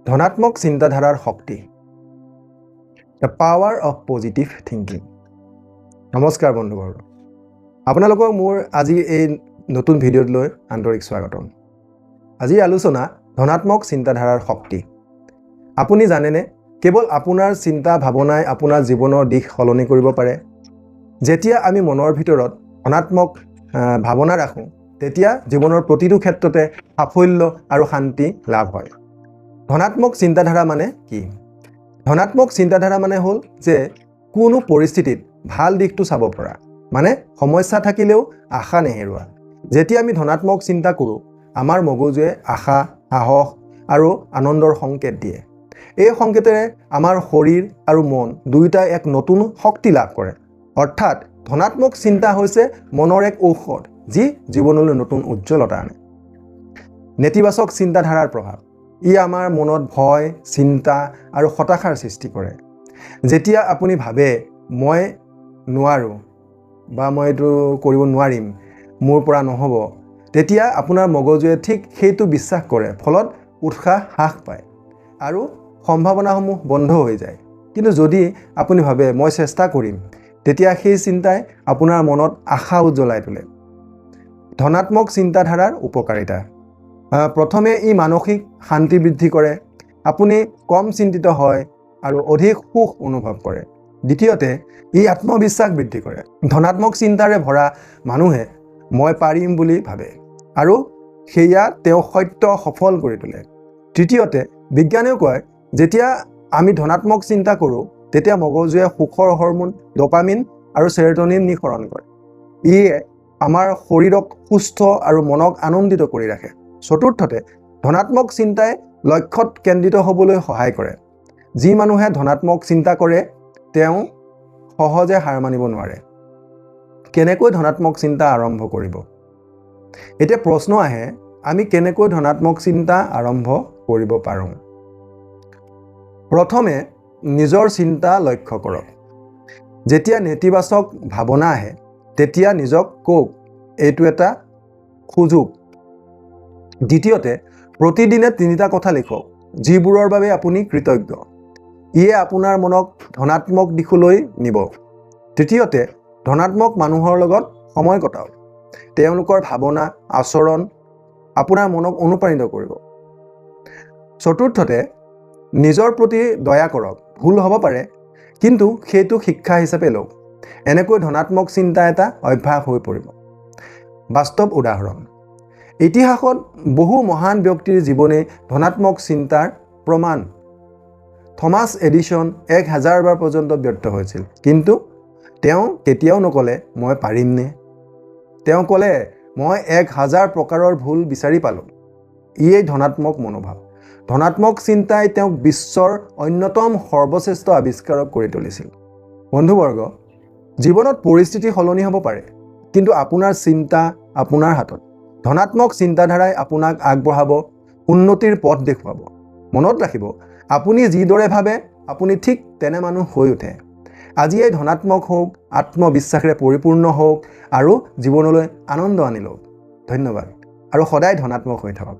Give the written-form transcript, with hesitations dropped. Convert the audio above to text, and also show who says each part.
Speaker 1: ধনাত্মক চিন্তাধাৰাৰ শক্তি the power of positive thinking. নমস্কাৰ বন্ধুবৰ্গ, আপোনালোকক মোৰ আজি এই নতুন ভিডিঅ'লৈ আন্তৰিক স্বাগতম। আজিৰ আলোচনা ধনাত্মক চিন্তাধাৰাৰ শক্তি। আপুনি জানেনে, কেৱল আপোনাৰ চিন্তা ভাৱনাই আপোনাৰ জীৱনৰ দিশ সলনি কৰিব পাৰে। যেতিয়া আমি মনৰ ভিতৰত ধনাত্মক ভাৱনা ৰাখোঁ, তেতিয়া জীৱনৰ প্ৰতিটো ক্ষেত্ৰতে সাফল্য আৰু শান্তি লাভ হয়। ধনাত্মক চিন্তাধাৰা মানে কি? ধনাত্মক চিন্তাধাৰা মানে হ'ল যে কোনো পৰিস্থিতিত ভাল দিশটো চাব পৰা, মানে সমস্যা থাকিলেও আশা নেহেৰুৱা। যেতিয়া আমি ধনাত্মক চিন্তা কৰোঁ, আমাৰ মগজুৱে আশা, সাহস আৰু আনন্দৰ সংকেত দিয়ে। এই সংকেতেৰে আমাৰ শৰীৰ আৰু মন দুয়োটাই এক নতুন শক্তি লাভ কৰে। অৰ্থাৎ ধনাত্মক চিন্তা হৈছে মনৰ এক ঔষধ, যি জীৱনলৈ নতুন উজ্জ্বলতা আনে। নেতিবাচক চিন্তাধাৰাৰ প্ৰভাৱ। ই আমাৰ মনত ভয়, চিন্তা আৰু হতাশাৰ সৃষ্টি কৰে। যেতিয়া আপুনি ভাবে মই নোৱাৰোঁ বা মই এইটো কৰিব নোৱাৰিম, মোৰ পৰা নহ'ব, তেতিয়া আপোনাৰ মগজুৱে ঠিক সেইটো বিশ্বাস কৰে। ফলত উৎসাহ হ্ৰাস পায় আৰু সম্ভাৱনাসমূহ বন্ধ হৈ যায়। কিন্তু যদি আপুনি ভাবে মই চেষ্টা কৰিম, তেতিয়া সেই চিন্তাই আপোনাৰ মনত আশা উজ্বলাই তোলে। ধনাত্মক চিন্তাধাৰাৰ উপকাৰিতা। প্ৰথমে ই মানসিক শান্তি বৃদ্ধি কৰে। আপুনি কম চিন্তিত হয় আৰু অধিক সুখ অনুভৱ কৰে। দ্বিতীয়তে, ই আত্মবিশ্বাস বৃদ্ধি কৰে। ধনাত্মক চিন্তাৰে ভৰা মানুহে মই পাৰিম বুলি ভাবে আৰু সেয়া তেওঁ সত্য সফল কৰি তোলে। তৃতীয়তে, বিজ্ঞানেও কয় যেতিয়া আমি ধনাত্মক চিন্তা কৰোঁ, তেতিয়া মগজুৱে সুখৰ হৰম'ন ডপামিন আৰু চেৰ'টনিন নিঃসৰণ কৰে। ইয়ে আমাৰ শৰীৰক সুস্থ আৰু মনক আনন্দিত কৰি ৰাখে। চতুৰ্থতে, ধনাত্মক চিন্তাই লক্ষ্যত কেন্দ্ৰিত হ'বলৈ সহায় কৰে। যি মানুহে ধনাত্মক চিন্তা কৰে, তেওঁ সহজে হাৰ মানিব নোৱাৰে। কেনেকৈ ধনাত্মক চিন্তা আৰম্ভ কৰিব? এতিয়া প্ৰশ্ন আহে, আমি কেনেকৈ ধনাত্মক চিন্তা আৰম্ভ কৰিব পাৰোঁ? প্ৰথমে নিজৰ চিন্তা লক্ষ্য কৰক। যেতিয়া নেতিবাচক ভাৱনা আহে, তেতিয়া নিজক কওক এইটো এটা সুযোগ। দ্বিতীয়তে, প্ৰতিদিনে 3টা কথা লিখক, যিবোৰৰ বাবে আপুনি কৃতজ্ঞ। ইয়ে আপোনাৰ মনক ধনাত্মক দিশলৈ নিব। তৃতীয়তে, ধনাত্মক মানুহৰ লগত সময় কটাওক। তেওঁলোকৰ ভাৱনা, আচৰণ আপোনাৰ মনক অনুপ্ৰাণিত কৰিব। চতুৰ্থতে, নিজৰ প্ৰতি দয়া কৰক। ভুল হ'ব পাৰে, কিন্তু সেইটো শিক্ষা হিচাপে লওক। এনেকৈ ধনাত্মক চিন্তা এটা অভ্যাস হৈ পৰিব। বাস্তৱ উদাহৰণ। ইতিহাসত বহু মহান ব্যক্তিৰ জীৱনে ধনাত্মক চিন্তাৰ প্ৰমাণ। থমাছ এডিছন 1000 বাৰ পৰ্যন্ত ব্যৰ্থ হৈছিল, কিন্তু তেওঁ কেতিয়াও নক'লে মই পাৰিমনে। তেওঁ ক'লে মই 1000 প্ৰকাৰৰ ভুল বিচাৰি পালোঁ। ইয়েই ধনাত্মক মনোভাৱ। ধনাত্মক চিন্তাই তেওঁক বিশ্বৰ অন্যতম সৰ্বশ্ৰেষ্ঠ আৱিষ্কাৰক কৰি তুলিছিল। বন্ধুবৰ্গ, জীৱনত পৰিস্থিতি সলনি হ'ব পাৰে, কিন্তু আপোনাৰ চিন্তা আপোনাৰ হাতত। ধনাত্মক চিন্তাধাৰাই আপোনাক আগবঢ়াব, উন্নতিৰ পথ দেখুৱাব। মনত ৰাখিব, আপুনি যিদৰে ভাবে আপুনি ঠিক তেনে মানুহ হৈ উঠে। আজি এই ধনাত্মক হওক, আত্মবিশ্বাসেৰে পৰিপূৰ্ণ হওক আৰু জীৱনলৈ আনন্দ আনি লওক। ধন্যবাদ আৰু সদায় ধনাত্মক হৈ থাকক।